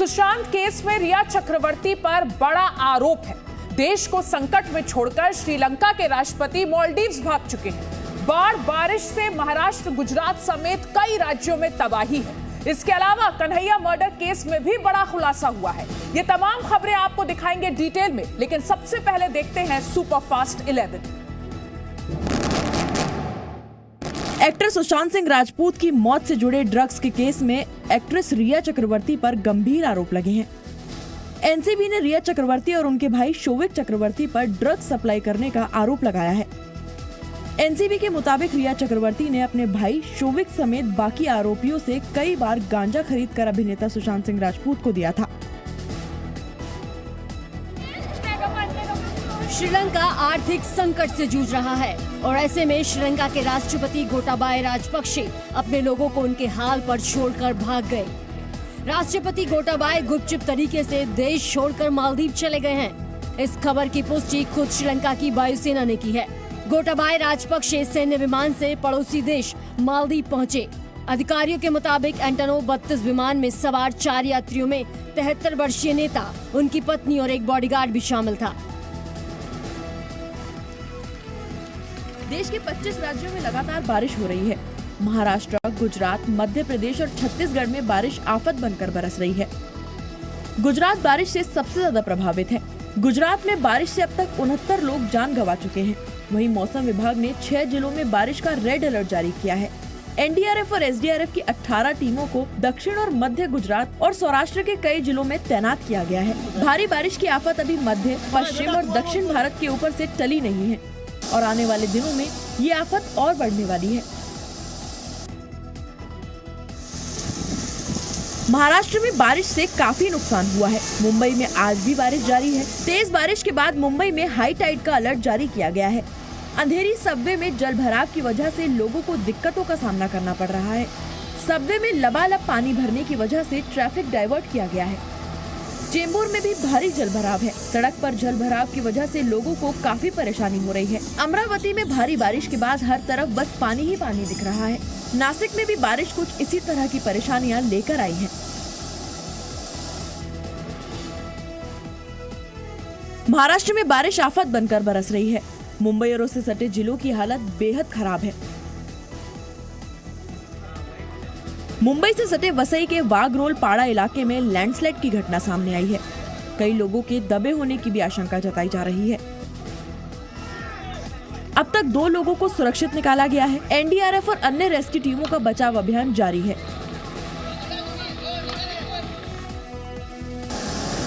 Sushant case में रिया चक्रवर्ती पर बड़ा आरोप है। देश को संकट में छोड़कर श्रीलंका के राष्ट्रपति मालदीव्स भाग चुके हैं। बाढ़ बारिश से महाराष्ट्र, गुजरात समेत कई राज्यों में तबाही है। इसके अलावा कन्हैया मर्डर केस में भी बड़ा खुलासा हुआ है। ये तमाम खबरें आपको दिखाएंगे डिटेल में, लेकिन सबसे पहले देखते हैं सुपरफास्ट 11। एक्टर सुशांत सिंह राजपूत की मौत से जुड़े ड्रग्स के केस में एक्ट्रेस रिया चक्रवर्ती पर गंभीर आरोप लगे हैं। एनसीबी ने रिया चक्रवर्ती और उनके भाई शोविक चक्रवर्ती पर ड्रग्स सप्लाई करने का आरोप लगाया है। एनसीबी के मुताबिक रिया चक्रवर्ती ने अपने भाई शोविक समेत बाकी आरोपियों से कई बार गांजा खरीदकर अभिनेता सुशांत सिंह राजपूत को दिया था। श्रीलंका आर्थिक संकट से जूझ रहा है और ऐसे में श्रीलंका के राष्ट्रपति गोटाबाया राजपक्षे अपने लोगों को उनके हाल पर छोड़कर भाग गए। राष्ट्रपति गोटाबाया गुपचुप तरीके से देश छोड़कर मालदीव चले गए हैं। इस खबर की पुष्टि खुद श्रीलंका की वायुसेना ने की है। गोटाबाया राजपक्षे सैन्य विमान से पड़ोसी देश मालदीव पहुंचे। अधिकारियों के मुताबिक एंटोनो 32 विमान में सवार 4 यात्रियों में 73 वर्षीय नेता, उनकी पत्नी और एक बॉडीगार्ड भी शामिल था। देश के 25 राज्यों में लगातार बारिश हो रही है। महाराष्ट्र, गुजरात, मध्य प्रदेश और छत्तीसगढ़ में बारिश आफत बनकर बरस रही है। गुजरात बारिश से सबसे ज्यादा प्रभावित है। गुजरात में बारिश से अब तक 69 लोग जान गंवा चुके हैं। वहीं मौसम विभाग ने 6 जिलों में बारिश का रेड अलर्ट जारी किया है। एनडीआरएफ और एसडीआरएफ की 18 टीमों को दक्षिण और मध्य गुजरात और सौराष्ट्र के कई जिलों में तैनात किया गया है। भारी बारिश की आफत अभी मध्य, पश्चिम और दक्षिण भारत के ऊपर से टली नहीं है और आने वाले दिनों में ये आफत और बढ़ने वाली है। महाराष्ट्र में बारिश से काफी नुकसान हुआ है। मुंबई में आज भी बारिश जारी है। तेज बारिश के बाद मुंबई में हाई टाइड का अलर्ट जारी किया गया है। अंधेरी सबवे में जल भराव की वजह से लोगों को दिक्कतों का सामना करना पड़ रहा है। सबवे में लबालब पानी भरने की वजह से ट्रैफिक डाइवर्ट किया गया है। चेंबूर में भी भारी जल भराव है। सड़क पर जल भराव की वजह से लोगों को काफी परेशानी हो रही है। अमरावती में भारी बारिश के बाद हर तरफ बस पानी ही पानी दिख रहा है। नासिक में भी बारिश कुछ इसी तरह की परेशानियां लेकर आई है। महाराष्ट्र में बारिश आफत बनकर बरस रही है। मुंबई और उससे सटे जिलों की हालत बेहद खराब है। मुंबई से सटे वसई के वाघरोल पाड़ा इलाके में लैंडस्लाइड की घटना सामने आई है। कई लोगों के दबे होने की भी आशंका जताई जा रही है। अब तक 2 लोगों को सुरक्षित निकाला गया है। एनडीआरएफ और अन्य रेस्क्यू टीमों का बचाव अभियान जारी है।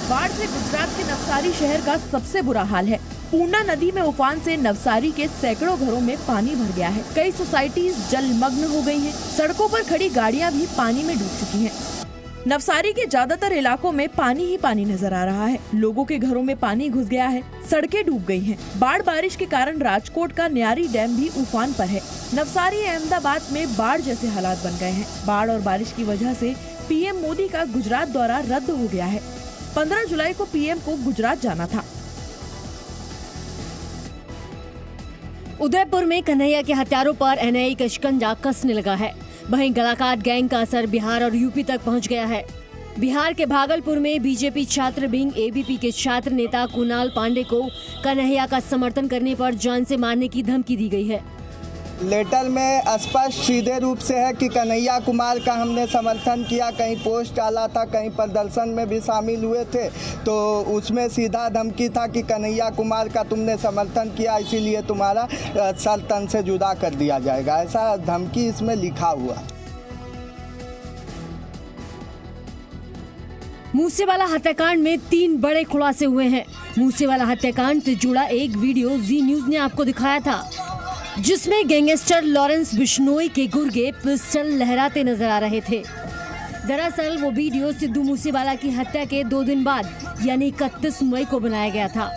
बाढ़ से गुजरात के नवसारी शहर का सबसे बुरा हाल है। पूर्णा नदी में उफान से नवसारी के सैकड़ों घरों में पानी भर गया है। कई सोसाइटीज जलमग्न हो गई हैं। सड़कों पर खड़ी गाड़ियां भी पानी में डूब चुकी हैं। नवसारी के ज्यादातर इलाकों में पानी ही पानी नजर आ रहा है। लोगों के घरों में पानी घुस गया है। सड़कें डूब गई हैं। बाढ़ बारिश के कारण राजकोट का न्यारी डैम भी उफान पर है। नवसारी, अहमदाबाद में बाढ़ जैसे हालात बन गए हैं। बाढ़ और बारिश की वजह से पीएम मोदी का गुजरात दौरा रद्द हो गया है। 15 जुलाई को पीएम को गुजरात जाना था। उदयपुर में कन्हैया के हत्यारों पर एनआईए का शिकंजा कसने लगा है। वहीं गलाकाट गैंग का असर बिहार और यूपी तक पहुंच गया है। बिहार के भागलपुर में बीजेपी छात्र विंग एबीपी के छात्र नेता कुणाल पांडे को कन्हैया का समर्थन करने पर जान से मारने की धमकी दी गई है। लेटर में स्पष्ट सीधे रूप से है कि कन्हैया कुमार का हमने समर्थन किया। कहीं पोस्ट डाला था, कहीं प्रदर्शन में भी शामिल हुए थे, तो उसमें सीधा धमकी था कि कन्हैया कुमार का तुमने समर्थन किया, इसीलिए तुम्हारा सर तन से जुदा कर दिया जाएगा। ऐसा धमकी इसमें लिखा हुआ। मूसेवाला हत्याकांड में 3 बड़े खुलासे हुए हैं। मूसेवाला हत्याकांड से जुड़ा एक वीडियो जी न्यूज ने आपको दिखाया था, जिसमें गैंगस्टर लॉरेंस बिश्नोई के गुर्गे पिस्टल लहराते नजर आ रहे थे। दरअसल वो वीडियो सिद्धू मूसेवाला की हत्या के 2 दिन बाद यानी 31 मई को बनाया गया था।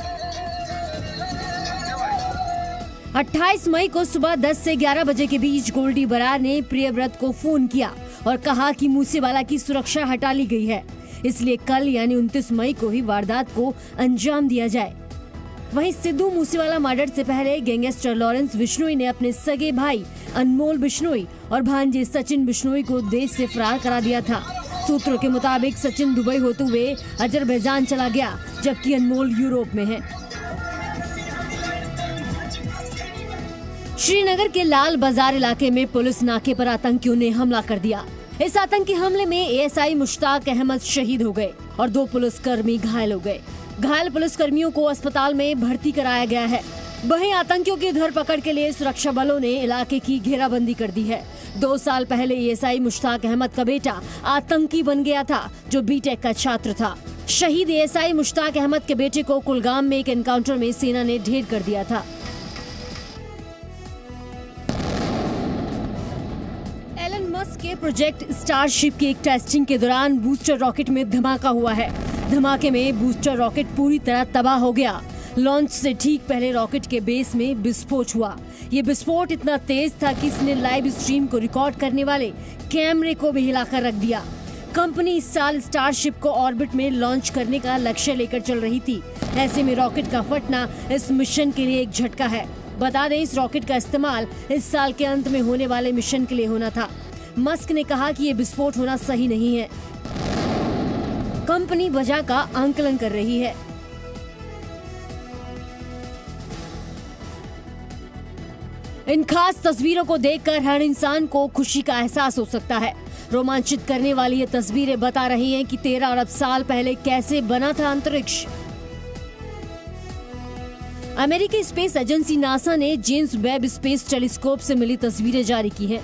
28 मई को सुबह 10 से 11 बजे के बीच गोल्डी बरार ने प्रियव्रत को फोन किया और कहा कि मूसेवाला की सुरक्षा हटा ली गई है, इसलिए कल यानी 29 मई को ही वारदात को अंजाम दिया जाए। वहीं सिद्धू मूसेवाला मर्डर से पहले गैंगस्टर लॉरेंस बिश्नोई ने अपने सगे भाई अनमोल बिश्नोई और भांजे सचिन बिश्नोई को देश से फरार करा दिया था। सूत्रों के मुताबिक सचिन दुबई होते हुए अजरबैजान चला गया, जबकि अनमोल यूरोप में है। श्रीनगर के लाल बाजार इलाके में पुलिस नाके पर आतंकियों ने हमला कर दिया। इस आतंकी हमले में एएसआई मुश्ताक अहमद शहीद हो गए और 2 पुलिसकर्मी घायल हो गए। घायल पुलिसकर्मियों को अस्पताल में भर्ती कराया गया है। वहीं आतंकियों की धरपकड़ के लिए सुरक्षा बलों ने इलाके की घेराबंदी कर दी है। 2 साल पहले एएसआई मुश्ताक अहमद का बेटा आतंकी बन गया था, जो बीटेक का छात्र था। शहीद एएसआई मुश्ताक अहमद के बेटे को कुलगाम में एक एनकाउंटर में सेना ने ढेर कर दिया था। एलन मस्क के प्रोजेक्ट स्टारशिप की एक टेस्टिंग के दौरान बूस्टर रॉकेट में धमाका हुआ है। धमाके में बूस्टर रॉकेट पूरी तरह तबाह हो गया। लॉन्च से ठीक पहले रॉकेट के बेस में विस्फोट हुआ। ये विस्फोट इतना तेज था कि इसने लाइव स्ट्रीम को रिकॉर्ड करने वाले कैमरे को भी हिलाकर रख दिया। कंपनी इस साल स्टारशिप को ऑर्बिट में लॉन्च करने का लक्ष्य लेकर चल रही थी। ऐसे में रॉकेट का फटना इस मिशन के लिए एक झटका है। बता दें, इस रॉकेट का इस्तेमाल इस साल के अंत में होने वाले मिशन के लिए होना था। मस्क ने कहा कि ये विस्फोट होना सही नहीं है। कंपनी वजह का आंकलन कर रही है। इन खास तस्वीरों को देखकर हर इंसान को खुशी का एहसास हो सकता है। रोमांचित करने वाली ये तस्वीरें बता रही हैं कि 13 अरब साल पहले कैसे बना था अंतरिक्ष। अमेरिकी स्पेस एजेंसी नासा ने जेम्स वेब स्पेस टेलीस्कोप से मिली तस्वीरें जारी की हैं।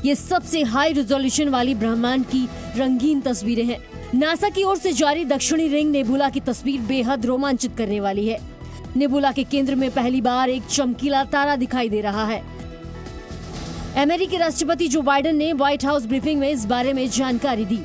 ये सबसे हाई रिजोल्यूशन वाली ब्रह्मांड की रंगीन तस्वीरें हैं। नासा की ओर से जारी दक्षिणी रिंग नेबुला की तस्वीर बेहद रोमांचित करने वाली है। नेबुला के केंद्र में पहली बार एक चमकीला तारा दिखाई दे रहा है। अमेरिकी राष्ट्रपति जो बाइडेन ने व्हाइट हाउस ब्रीफिंग में इस बारे में जानकारी दी।